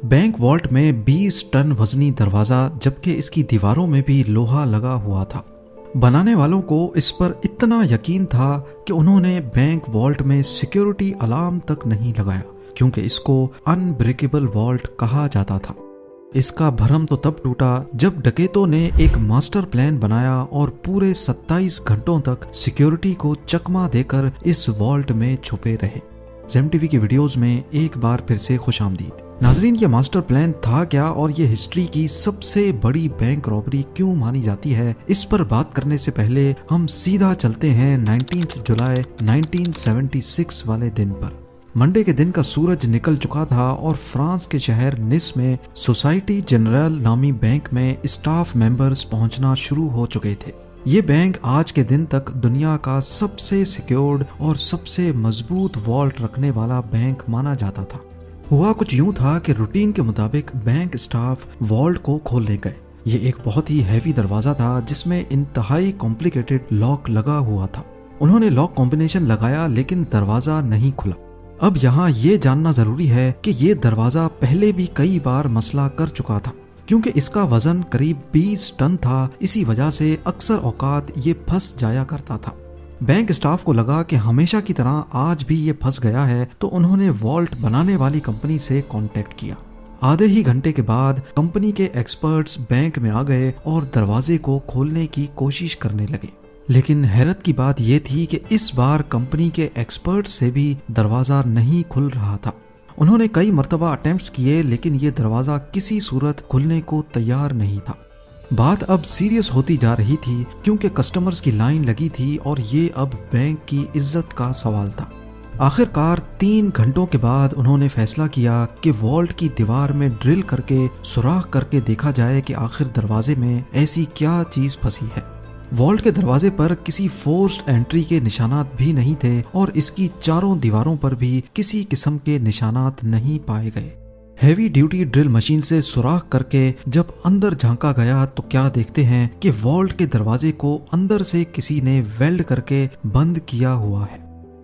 Bank vault में 20 ton वजनी दरवाजा, जबकि इसकी दीवारों में भी लोहा लगा हुआ था। बनाने वालों को इस पर इतना यकीन था कि उन्होंने बैंक वॉल्ट में सिक्योरिटी अलार्म तक नहीं लगाया, क्योंकि इसको अनब्रेकेबल वॉल्ट कहा जाता था। इसका भरम तो तब टूटा जब डकैतों ने एक मास्टर प्लान बनाया और पूरे 27 घंटों तक सिक्योरिटी को चकमा देकर इस वॉल्ट में छुपे रहे। जेम टीवी की वीडियोस में एक बार फिर से खुशामदीद। नाजरीन, ये मास्टर प्लान था क्या और ये हिस्ट्री की सबसे बड़ी बैंक रॉबरी क्यों मानी जाती है, इस पर बात करने से पहले हम सीधा चलते हैं 19 जुलाई 1976 वाले दिन पर। मंडे के दिन का सूरज निकल चुका था और फ्रांस के शहर निस में सोसाइटी जनरल नामी बैंक में स्टाफ मेंबर्स पहुंचना शुरू हो चुके थे। ये बैंक आज के दिन तक दुनिया का सबसे सिक्योर्ड और सबसे मजबूत वॉल्ट रखने वाला बैंक माना जाता था। हुआ कुछ यूं था कि रूटीन के मुताबिक बैंक स्टाफ वॉल्ट को खोलने गए। ये एक बहुत ही हैवी दरवाजा था जिसमें इंतहाई कॉम्प्लिकेटेड लॉक लगा हुआ था। उन्होंने लॉक कॉम्बिनेशन लगाया लेकिन दरवाजा नहीं खुला। अब यहाँ ये जानना जरूरी है कि ये दरवाजा पहले भी कई बार मसला कर चुका था, क्योंकि इसका वजन करीब 20 टन था। इसी वजह से अक्सर औकात ये फंस जाया करता था। बैंक स्टाफ को लगा कि हमेशा की तरह आज भी ये फंस गया है, तो उन्होंने वॉल्ट बनाने वाली कंपनी से कांटेक्ट किया। आधे ही घंटे के बाद कंपनी के एक्सपर्ट्स बैंक में आ गए और दरवाजे को खोलने की कोशिश करने लगे। लेकिन हैरत की बात यह थी कि इस बार कंपनी के एक्सपर्ट से भी दरवाजा नहीं खुल रहा था। उन्होंने कई मर्तबा अटेम्प्ट्स किए, लेकिन ये दरवाजा किसी सूरत खुलने को तैयार नहीं था। बात अब सीरियस होती जा रही थी, क्योंकि कस्टमर्स की लाइन लगी थी और ये अब बैंक की इज्जत का सवाल था। आखिरकार 3 घंटों के बाद उन्होंने फैसला किया कि वॉल्ट की दीवार में ड्रिल करके सुराख करके देखा जाए कि आखिर दरवाजे में ऐसी क्या चीज फंसी है। वॉल्ट के दरवाजे पर किसी फोर्स्ड एंट्री के निशानात भी नहीं थे और इसकी चारों दीवारों पर भी किसी किस्म के निशानात नहीं पाए गए। हैवी ड्यूटी ड्रिल मशीन से सुराख करके जब अंदर झांका गया तो क्या देखते हैं कि वॉल्ट के दरवाजे को अंदर से किसी ने वेल्ड करके बंद किया हुआ है।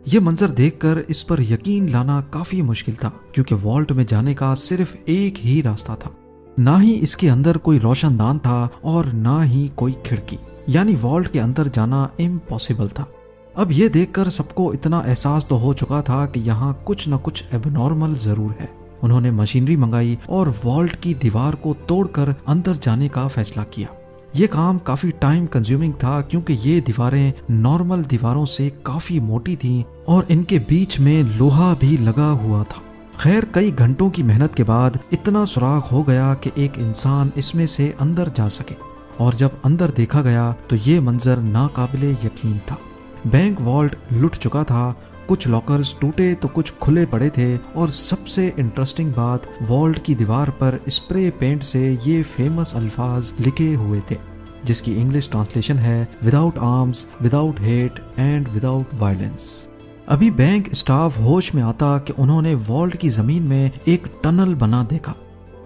ये मंजर देखकर इस पर यकीन लाना काफी मुश्किल था, क्योंकि वॉल्ट में जाने का सिर्फ एक ही रास्ता था। ना ही इसके अंदर कोई रोशनदान था और ना ही कोई खिड़की, यानी वॉल्ट के अंदर जाना इम्पॉसिबल था। अब ये देखकर सबको इतना एहसास तो हो चुका था कि यहाँ कुछ न कुछ एबनॉर्मल जरूर है। उन्होंने मशीनरी मंगाई और वॉल्ट की दीवार को तोड़कर अंदर जाने का फैसला किया। ये काम काफी टाइम कंज्यूमिंग था, क्योंकि ये दीवारें नॉर्मल दीवारों से काफी मोटी थीं और इनके बीच में लोहा भी लगा हुआ था। खैर, कई घंटों की मेहनत के बाद इतना सुराख हो गया कि एक इंसान इसमें से अंदर जा सके, और जब अंदर देखा गया तो ये मंजर नाकाबिले यकीन था। बैंक वॉल्ट लुट चुका था, कुछ लॉकर्स टूटे तो कुछ खुले पड़े थे, और सबसे इंटरेस्टिंग बात, वॉल्ट की दीवार पर स्प्रे पेंट से ये फेमस अल्फाज लिखे हुए थे, जिसकी इंग्लिश ट्रांसलेशन है without arms, without hate and without violence. अभी बैंक स्टाफ होश में आता कि उन्होंने वॉल्ट की जमीन में एक टनल बना देखा।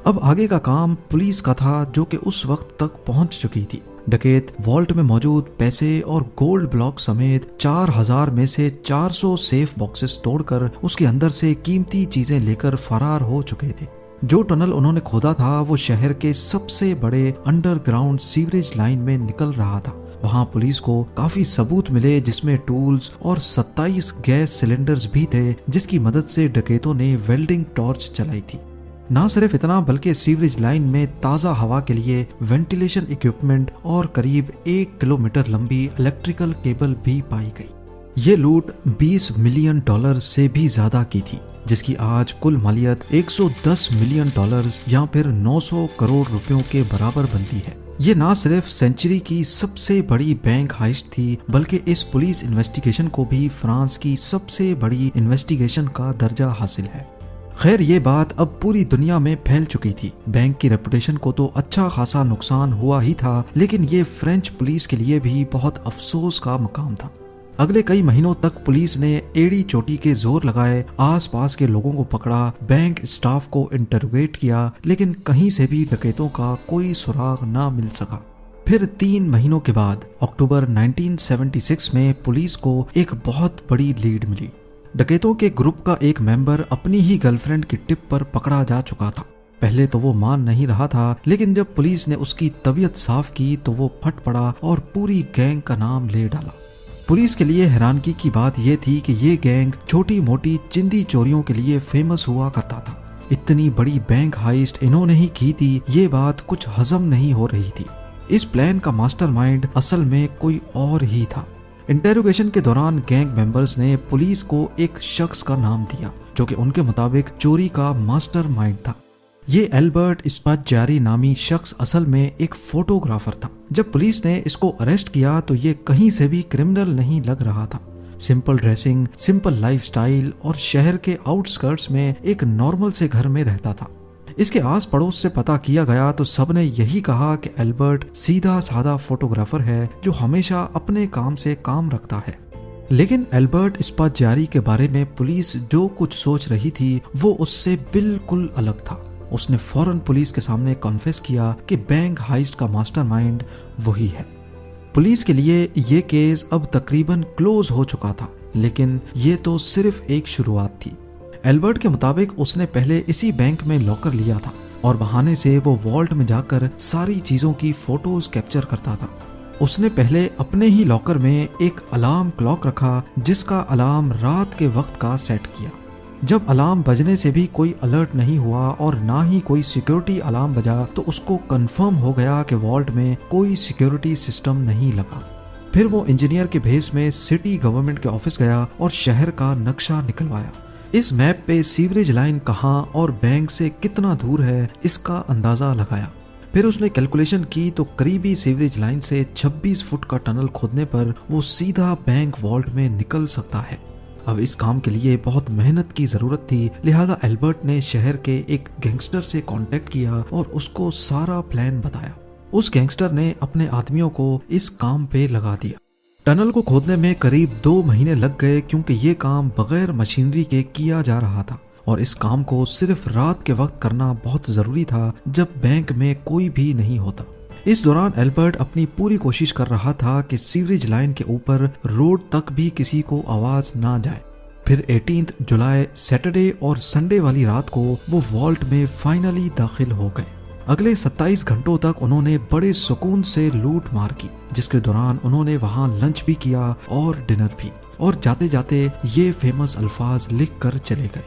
अब आगे का काम पुलिस का था, जो कि उस वक्त तक पहुंच चुकी थी। डकैत वॉल्ट में मौजूद पैसे और गोल्ड ब्लॉक समेत 4000 में से 400 सेफ बॉक्सेस तोड़कर उसके अंदर से कीमती चीजें लेकर फरार हो चुके थे। जो टनल उन्होंने खोदा था वो शहर के सबसे बड़े अंडरग्राउंड सीवरेज लाइन में निकल रहा था। वहां पुलिस को काफी सबूत मिले, जिसमें टूल्स और 27 गैस सिलेंडर्स भी थे, जिसकी मदद से डकैतों ने वेल्डिंग टॉर्च चलाई थी। ना सिर्फ इतना, बल्कि सीवरेज लाइन में ताज़ा हवा के लिए वेंटिलेशन इक्विपमेंट और करीब 1 किलोमीटर लंबी इलेक्ट्रिकल केबल भी पाई गई। ये लूट $20 मिलियन से भी ज्यादा की थी, जिसकी आज कुल मालियत $110 मिलियन या फिर 900 करोड़ रुपयों के बराबर बनती है। ये ना सिर्फ सेंचुरी की सबसे बड़ी बैंक हाइस्ट थी, बल्कि इस पुलिस इन्वेस्टिगेशन को भी फ्रांस की सबसे बड़ी इन्वेस्टिगेशन का दर्जा हासिल है। खैर, ये बात अब पूरी दुनिया में फैल चुकी थी। बैंक की रेपुटेशन को तो अच्छा खासा नुकसान हुआ ही था, लेकिन ये फ्रेंच पुलिस के लिए भी बहुत अफसोस का मकाम था। अगले कई महीनों तक पुलिस ने एड़ी चोटी के जोर लगाए, आसपास के लोगों को पकड़ा, बैंक स्टाफ को इंटरोगेट किया, लेकिन कहीं से भी डकैतों का कोई सुराग ना मिल सका। फिर 3 महीनों के बाद अक्टूबर 1976 में पुलिस को एक बहुत बड़ी लीड मिली। डकैतों के ग्रुप का एक मेंबर अपनी ही गर्लफ्रेंड की टिप पर पकड़ा जा चुका था। पहले तो वो मान नहीं रहा था, लेकिन जब पुलिस ने उसकी तबीयत साफ की तो वो फट पड़ा और पूरी गैंग का नाम ले डाला। पुलिस के लिए हैरानगी की बात यह थी कि ये गैंग छोटी मोटी चिंदी चोरियों के लिए फेमस हुआ करता था। इतनी बड़ी बैंक हाइस्ट इन्होंने ही की थी, ये बात कुछ हजम नहीं हो रही थी। इस प्लान का मास्टरमाइंड असल में कोई और ही था। इंटेरोगेशन के दौरान गैंग मेंबर्स ने पुलिस को एक शख्स का नाम दिया जो कि उनके मुताबिक चोरी का मास्टरमाइंड था। ये एल्बर्ट स्पाज़्ज़ियारी नामी शख्स असल में एक फोटोग्राफर था। जब पुलिस ने इसको अरेस्ट किया तो ये कहीं से भी क्रिमिनल नहीं लग रहा था। सिंपल ड्रेसिंग, सिंपल लाइफस्टाइल और शहर के आउटस्कर्ट्स में एक नॉर्मल से घर में रहता था। इसके आस पड़ोस से पता किया गया तो सबने यही कहा कि एल्बर्ट सीधा साधा फोटोग्राफर है जो हमेशा अपने काम से काम रखता है। लेकिन एल्बर्ट स्पाज़्ज़ियारी के बारे में पुलिस जो कुछ सोच रही थी वो उससे बिल्कुल अलग था। उसने फौरन पुलिस के सामने कॉन्फेस किया कि बैंक हाइस्ट का मास्टरमाइंड वही है। पुलिस के लिए ये केस अब तकरीबन क्लोज हो चुका था, लेकिन ये तो सिर्फ एक शुरुआत थी। एल्बर्ट के मुताबिक उसने पहले इसी बैंक में लॉकर लिया था और बहाने से वो वॉल्ट में जाकर सारी चीजों की फोटोज कैप्चर करता था। उसने पहले अपने ही लॉकर में एक अलार्म क्लॉक रखा जिसका अलार्म रात के वक्त का सेट किया। जब अलार्म बजने से भी कोई अलर्ट नहीं हुआ और ना ही कोई सिक्योरिटी अलार्म बजा तो उसको कंफर्म हो गया कि वॉल्ट में कोई सिक्योरिटी सिस्टम नहीं लगा। फिर वो इंजीनियर के भेस में सिटी गवर्नमेंट के ऑफिस गया और शहर का नक्शा निकलवाया। इस मैप पे सीवरेज लाइन कहाँ और बैंक से कितना दूर है इसका अंदाजा लगाया। फिर उसने कैलकुलेशन की तो करीबी सीवरेज लाइन से 26 फुट का टनल खोदने पर वो सीधा बैंक वॉल्ट में निकल सकता है। अब इस काम के लिए बहुत मेहनत की जरूरत थी, लिहाजा एल्बर्ट ने शहर के एक गैंगस्टर से कांटेक्ट किया और उसको सारा प्लान बताया। उस गैंगस्टर ने अपने आदमियों को इस काम पे लगा दिया। टनल को खोदने में करीब 2 महीने लग गए क्योंकि ये काम बगैर मशीनरी के किया जा रहा था और इस काम को सिर्फ रात के वक्त करना बहुत जरूरी था जब बैंक में कोई भी नहीं होता। इस दौरान एल्बर्ट अपनी पूरी कोशिश कर रहा था कि सीवरेज लाइन के ऊपर रोड तक भी किसी को आवाज ना जाए। फिर 18 जुलाई सैटरडे और संडे वाली रात को वो वॉल्ट में फाइनली दाखिल हो गए। अगले 27 घंटों तक उन्होंने बड़े सुकून से लूट मार की, जिसके दौरान उन्होंने वहां लंच भी किया और डिनर भी, और जाते जाते ये फेमस अल्फाज लिख कर चले गए।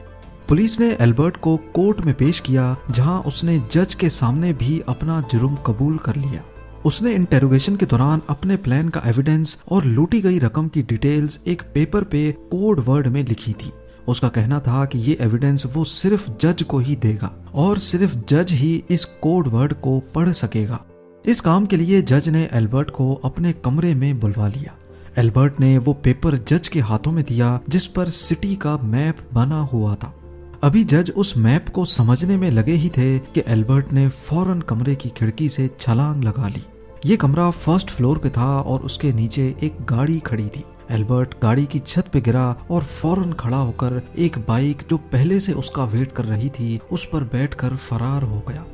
पुलिस ने एल्बर्ट को कोर्ट में पेश किया जहां उसने जज के सामने भी अपना जुर्म कबूल कर लिया। उसने इंटेरोगेशन के दौरान अपने प्लान का एविडेंस और लूटी गई रकम की डिटेल्स एक पेपर पे कोड वर्ड में लिखी थी। उसका कहना था कि ये एविडेंस वो सिर्फ जज को ही देगा और सिर्फ जज ही इस कोड वर्ड को पढ़ सकेगा। इस काम के लिए जज ने एल्बर्ट को अपने कमरे में बुलवा लिया। एल्बर्ट ने वो पेपर जज के हाथों में दिया जिस पर सिटी का मैप बना हुआ था। अभी जज उस मैप को समझने में लगे ही थे कि एल्बर्ट ने फौरन कमरे की खिड़की से छलांग लगा ली। ये कमरा फर्स्ट फ्लोर पे था और उसके नीचे एक गाड़ी खड़ी थी। एल्बर्ट गाड़ी की छत पे गिरा और फौरन खड़ा होकर एक बाइक जो पहले से उसका वेट कर रही थी उस पर बैठकर फरार हो गया।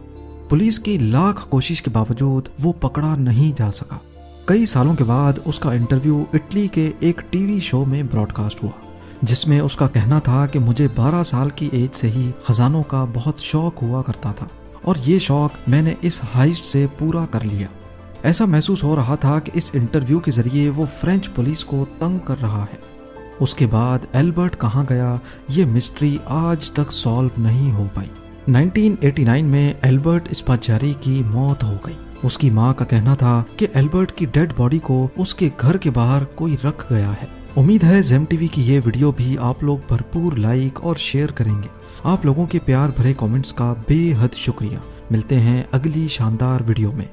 पुलिस की लाख कोशिश के बावजूद वो पकड़ा नहीं जा सका। कई सालों के बाद उसका इंटरव्यू इटली के एक टीवी शो में ब्रॉडकास्ट हुआ जिसमें उसका कहना था कि मुझे 12 साल की एज से ही खजानों का बहुत शौक हुआ करता था और ये शौक मैंने इस हाइस्ट से पूरा कर लिया। ऐसा महसूस हो रहा था कि इस इंटरव्यू के जरिए वो फ्रेंच पुलिस को तंग कर रहा है। उसके बाद एल्बर्ट कहाँ गया ये मिस्ट्री आज तक सॉल्व नहीं हो पाई। 1989 में एल्बर्ट स्पाज़्ज़ियारी की मौत हो गई। उसकी माँ का कहना था कि एल्बर्ट की डेड बॉडी को उसके घर के बाहर कोई रख गया है। उम्मीद है जेम टीवी की ये वीडियो भी आप लोग भरपूर लाइक और शेयर करेंगे। आप लोगों के प्यार भरे कमेंट्स का बेहद शुक्रिया। मिलते हैं अगली शानदार वीडियो में।